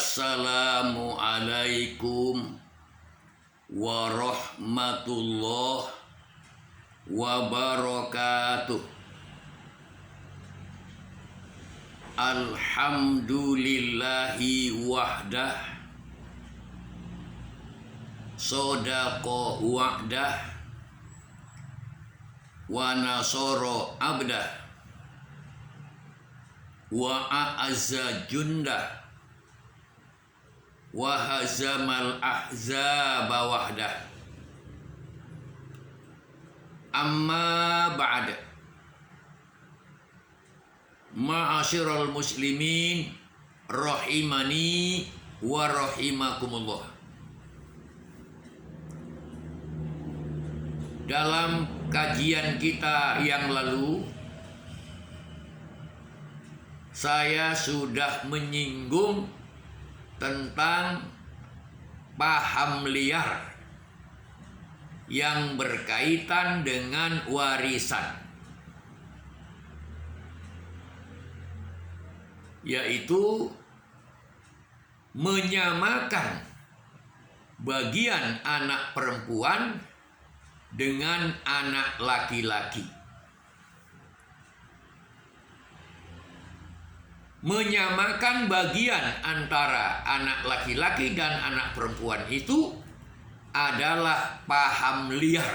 Assalamualaikum warahmatullahi wabarakatuh. Alhamdulillahi wahdah, sodaqo wa'dah, wa nasoro abdah, wa a'azza jundah, wa hazamal ahzaba wahdah. Amma ba'd. Ma'asyiral muslimin rahimani wa rahimakumullah. Dalam kajian kita yang lalu, saya sudah menyinggung tentang paham liar yang berkaitan dengan warisan, yaitu menyamakan bagian anak perempuan dengan anak laki-laki. Menyamakan bagian antara anak laki-laki dan anak perempuan itu adalah paham liar,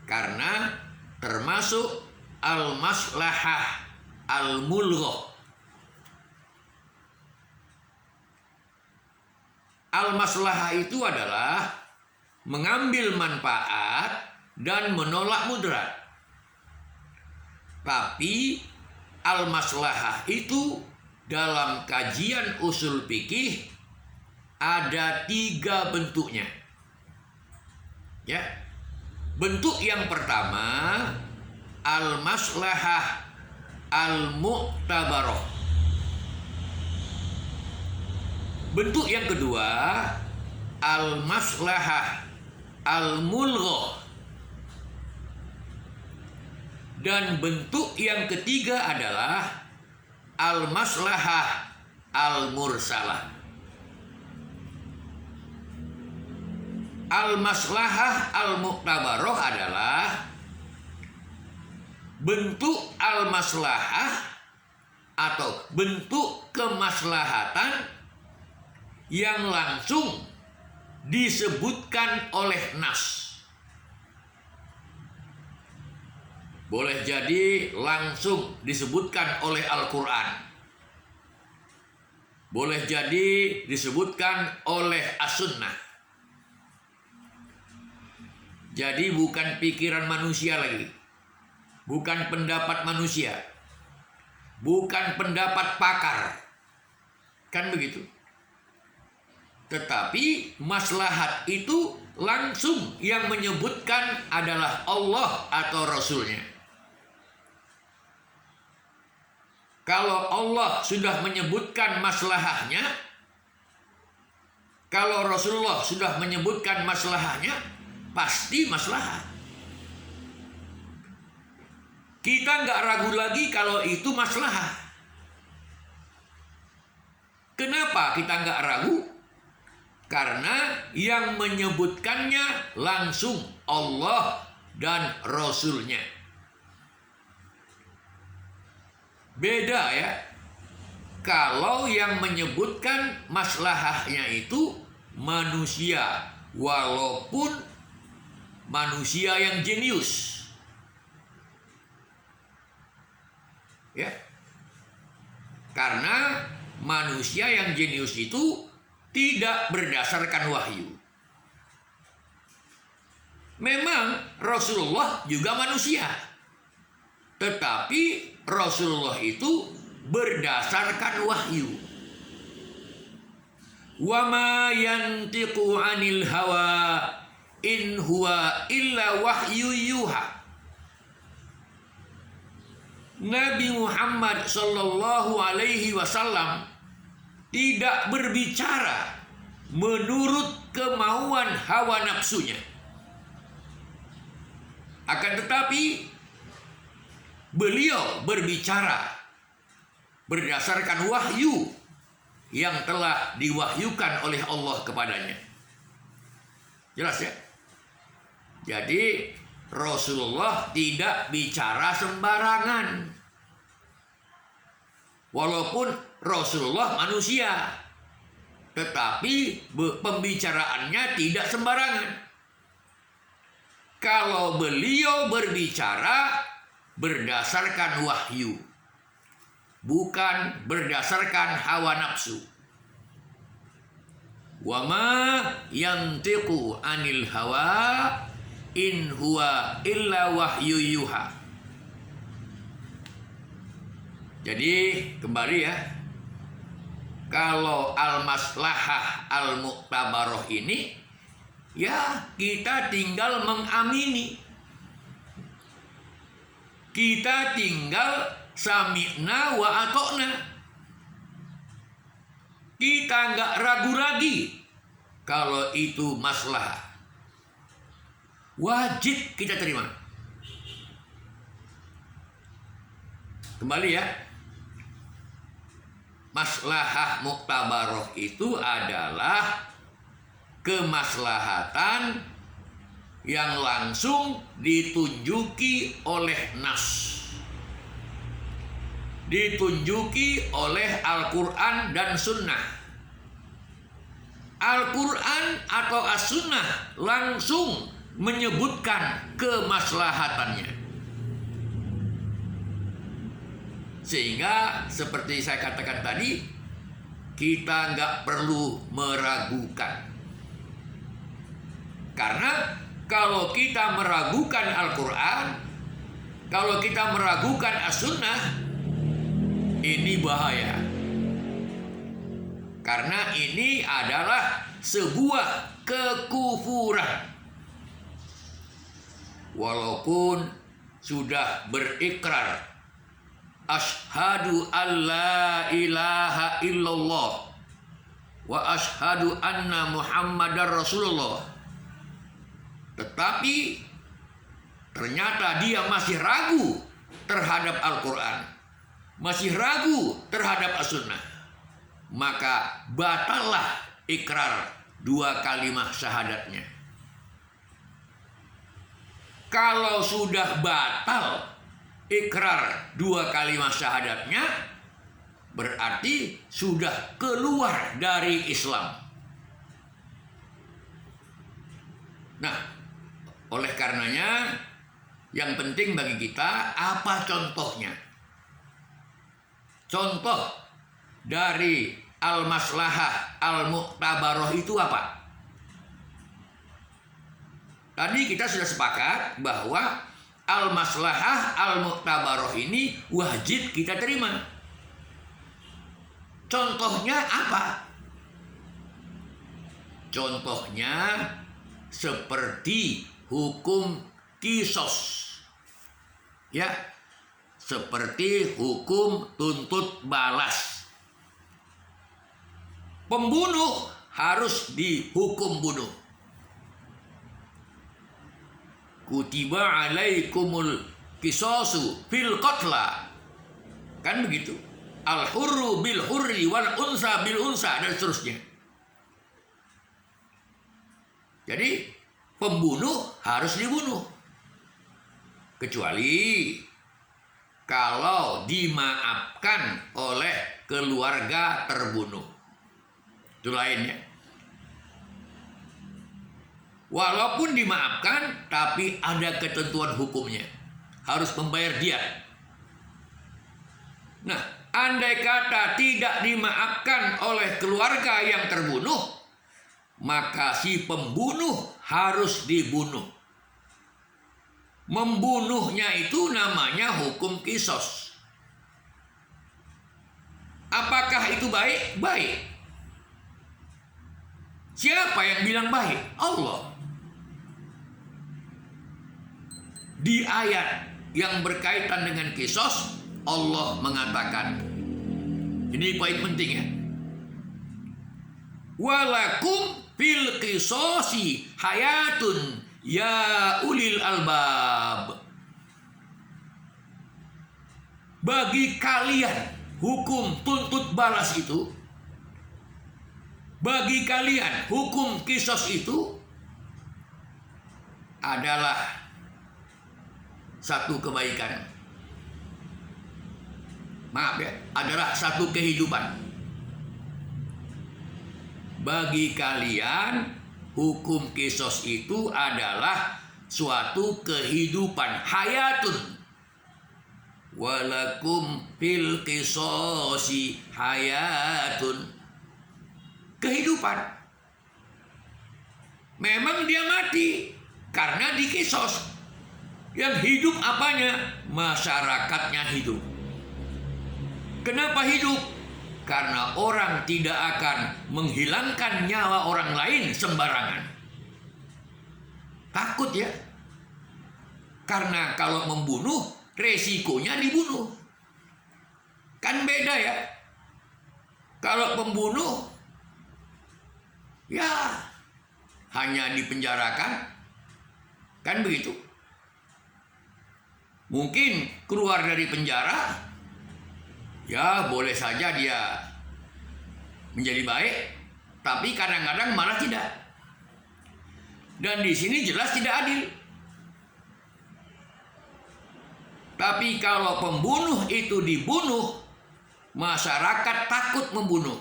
karena termasuk al-maslahah al-mulghah. Al-maslahah itu adalah mengambil manfaat dan menolak mudarat. Tapi al-maslahah itu dalam kajian usul fikih ada 3 bentuknya. Ya. Bentuk yang pertama, al-maslahah al-mu'tabarah. Bentuk yang kedua, al-maslahah al-mulghah. Dan bentuk yang ketiga adalah al-maslahah al-mursalah. Al-maslahah al-mu'tabarah adalah bentuk al-maslahah atau bentuk kemaslahatan yang langsung disebutkan oleh nas. Boleh jadi langsung disebutkan oleh Al-Quran, boleh jadi disebutkan oleh As-Sunnah. Jadi bukan pikiran manusia lagi, bukan pendapat manusia, bukan pendapat pakar, kan begitu. Tetapi maslahat itu langsung yang menyebutkan adalah Allah atau Rasulnya. Kalau Allah sudah menyebutkan maslahahnya, kalau Rasulullah sudah menyebutkan maslahahnya, pasti maslahat. Kita nggak ragu lagi kalau itu maslahat. Kenapa kita nggak ragu? Karena yang menyebutkannya langsung Allah dan Rasulnya. Beda ya, kalau yang menyebutkan maslahahnya itu manusia, walaupun manusia yang jenius, ya, karena manusia yang jenius itu tidak berdasarkan wahyu. Memang Rasulullah juga manusia, tetapi Rasulullah itu berdasarkan wahyu. Wa ma yantiqu 'anil hawa in huwa illa wahyu yuha. Nabi Muhammad sallallahu alaihi wasallam tidak berbicara menurut kemauan hawa nafsunya. Akan tetapi beliau berbicara berdasarkan wahyu yang telah diwahyukan oleh Allah kepadanya. Jelas ya? Jadi Rasulullah tidak bicara sembarangan. Walaupun Rasulullah manusia, tetapi pembicaraannya tidak sembarangan. Kalau beliau berbicara berdasarkan wahyu, bukan berdasarkan hawa nafsu. Wa ma yantiqu anil hawa in huwa illa wahyu yuha. Jadi kembali ya, kalau al-maslahah al-mu'tabaroh ini, ya kita tinggal mengamini. Kita tinggal sami'na wa atokna. Kita nggak ragu lagi kalau itu maslahah. Wajib kita terima. Kembali ya. Maslahah muktabaroh itu adalah kemaslahatan yang langsung ditunjuki oleh nas, ditunjuki oleh Al-Quran dan Sunnah. Al-Quran atau As-Sunnah langsung menyebutkan kemaslahatannya. Sehingga seperti saya katakan tadi, kita nggak perlu meragukan. Karena kalau kita meragukan Al-Quran, kalau kita meragukan As-Sunnah, ini bahaya. Karena ini adalah sebuah kekufuran. Walaupun sudah berikrar Ashhadu an la ilaha illallah wa ashhadu anna Muhammadar Rasulullah, tetapi ternyata dia masih ragu terhadap Al-Quran, masih ragu terhadap As-Sunnah, maka batallah ikrar dua kalimat syahadatnya. Kalau sudah batal ikrar dua kalimat syahadatnya, berarti sudah keluar dari Islam. Nah, oleh karenanya yang penting bagi kita apa contohnya? Contoh dari al-maslahah al-mu'tabaroh itu apa? Tadi kita sudah sepakat bahwa al-maslahah al-mu'tabaroh ini wajib kita terima. Contohnya apa? Contohnya seperti hukum kisos. Ya, seperti hukum tuntut balas. Pembunuh harus dihukum bunuh. Kutiba alaikumul kisosu fil qatla. Kan begitu. Al-hurru bil hurri wal unsa bil unsa dan seterusnya. Jadi pembunuh harus dibunuh. Kecuali kalau dimaafkan oleh keluarga terbunuh. Itu lainnya. Walaupun dimaafkan, tapi ada ketentuan hukumnya. Harus membayar diat. Nah, andai kata tidak dimaafkan oleh keluarga yang terbunuh, maka si pembunuh harus dibunuh. Membunuhnya itu namanya hukum kisos. Apakah itu baik? Baik. Siapa yang bilang baik? Allah. Di ayat yang berkaitan dengan kisos, Allah mengatakan, ini poin penting ya, walakum fil qisosi hayatun ya ulil albab. Bagi kalian hukum tuntut balas itu bagi kalian hukum kisos itu adalah satu kebaikan. Maaf ya, adalah satu kehidupan. Bagi kalian hukum kisos itu adalah suatu kehidupan, hayatun. Walakum fil qisosi hayatun. Kehidupan. Memang dia mati karena dikisos. Yang hidup apanya? Masyarakatnya hidup. Kenapa hidup? Karena orang tidak akan menghilangkan nyawa orang lain sembarangan. Takut ya. Karena kalau membunuh, resikonya dibunuh. Kan beda ya. Kalau pembunuh, ya hanya dipenjarakan. Kan begitu. Mungkin keluar dari penjara, ya boleh saja dia menjadi baik, tapi kadang-kadang malah tidak. Dan di sini jelas tidak adil. Tapi kalau pembunuh itu dibunuh, masyarakat takut membunuh.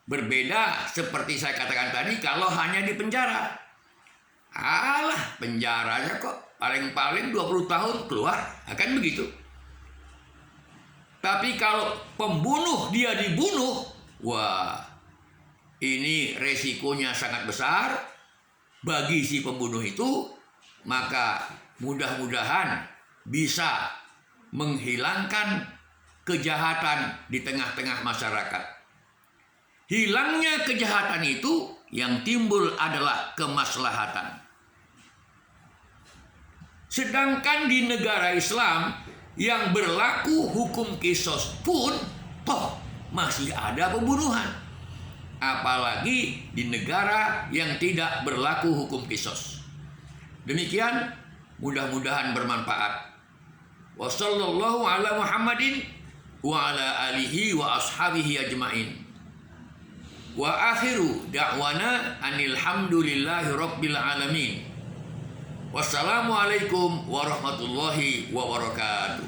Berbeda seperti saya katakan tadi, kalau hanya di penjara. Alah, penjaranya kok paling-paling 20 tahun keluar, akan begitu. Tapi kalau pembunuh dia dibunuh, wah, ini resikonya sangat besar bagi si pembunuh itu. Maka mudah-mudahan bisa menghilangkan kejahatan di tengah-tengah masyarakat. Hilangnya kejahatan itu yang timbul adalah kemaslahatan. Sedangkan di negara Islam yang berlaku hukum kisos pun toh masih ada pembunuhan. Apalagi di negara yang tidak berlaku hukum kisos. Demikian, mudah-mudahan bermanfaat. Wassallallahu ala Muhammadin wa ala alihi wa ashabihi ajmain. Wa akhiru da'wana anil hamdulillahi rabbil alamin. Wassalamualaikum warahmatullahi wabarakatuh.